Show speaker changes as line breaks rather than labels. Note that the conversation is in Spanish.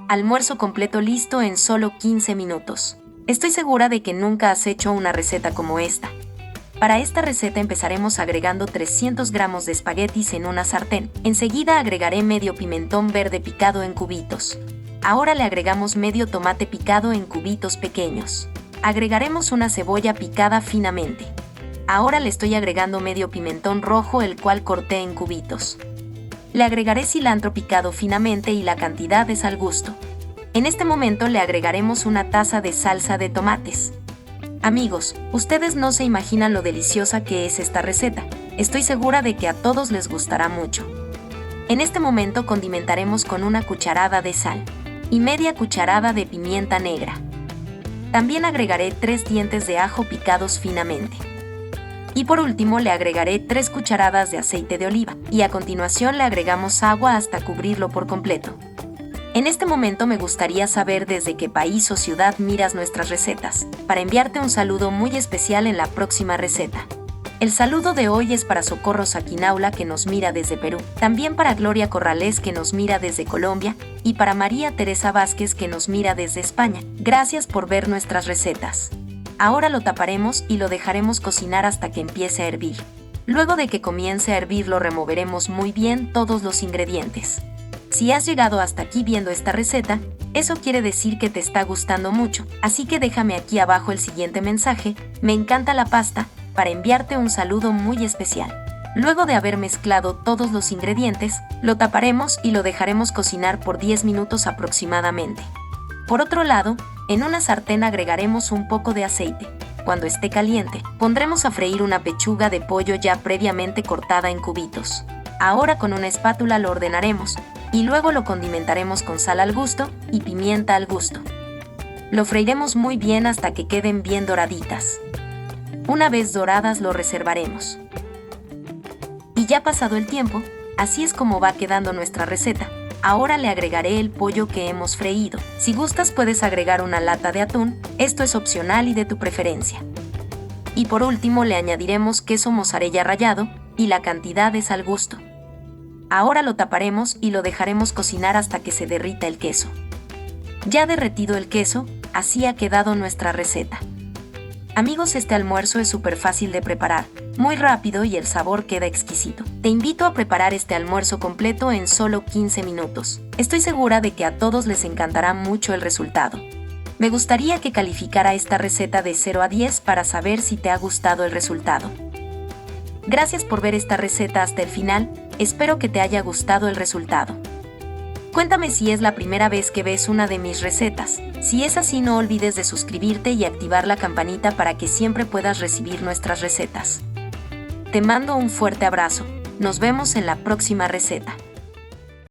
Almuerzo completo listo en solo 15 minutos. Estoy segura de que nunca has hecho una receta como esta. Para esta receta empezaremos agregando 300 gramos de espaguetis en una sartén. Enseguida agregaré medio pimentón verde picado en cubitos. Ahora le agregamos medio tomate picado en cubitos pequeños. Agregaremos una cebolla picada finamente. Ahora le estoy agregando medio pimentón rojo, el cual corté en cubitos. Le agregaré cilantro picado finamente y la cantidad es al gusto. En este momento le agregaremos una taza de salsa de tomates. Amigos, ustedes no se imaginan lo deliciosa que es esta receta. Estoy segura de que a todos les gustará mucho. En este momento condimentaremos con una cucharada de sal y media cucharada de pimienta negra. También agregaré 3 dientes de ajo picados finamente. Y por último le agregaré 3 cucharadas de aceite de oliva y a continuación le agregamos agua hasta cubrirlo por completo. En este momento me gustaría saber desde qué país o ciudad miras nuestras recetas, para enviarte un saludo muy especial en la próxima receta. El saludo de hoy es para Socorro Saquinaula, que nos mira desde Perú, también para Gloria Corrales, que nos mira desde Colombia, y para María Teresa Vázquez, que nos mira desde España. Gracias por ver nuestras recetas. Ahora lo taparemos y lo dejaremos cocinar hasta que empiece a hervir. Luego de que comience a hervir lo removeremos muy bien todos los ingredientes. Si has llegado hasta aquí viendo esta receta, eso quiere decir que te está gustando mucho, así que déjame aquí abajo el siguiente mensaje: me encanta la pasta, para enviarte un saludo muy especial. Luego de haber mezclado todos los ingredientes, lo taparemos y lo dejaremos cocinar por 10 minutos aproximadamente. Por otro lado, en una sartén agregaremos un poco de aceite. Cuando esté caliente, pondremos a freír una pechuga de pollo ya previamente cortada en cubitos. Ahora con una espátula lo ordenaremos y luego lo condimentaremos con sal al gusto y pimienta al gusto. Lo freiremos muy bien hasta que queden bien doraditas. Una vez doradas lo reservaremos. Y ya pasado el tiempo, así es como va quedando nuestra receta. Ahora le agregaré el pollo que hemos freído. Si gustas puedes agregar una lata de atún, esto es opcional y de tu preferencia. Y por último le añadiremos queso mozzarella rallado y la cantidad es al gusto. Ahora lo taparemos y lo dejaremos cocinar hasta que se derrita el queso. Ya derretido el queso, así ha quedado nuestra receta. Amigos, este almuerzo es súper fácil de preparar, muy rápido y el sabor queda exquisito. Te invito a preparar este almuerzo completo en solo 15 minutos. Estoy segura de que a todos les encantará mucho el resultado. Me gustaría que calificara esta receta de 0 a 10 para saber si te ha gustado el resultado. Gracias por ver esta receta hasta el final, espero que te haya gustado el resultado. Cuéntame si es la primera vez que ves una de mis recetas. Si es así, no olvides de suscribirte y activar la campanita para que siempre puedas recibir nuestras recetas. Te mando un fuerte abrazo. Nos vemos en la próxima receta.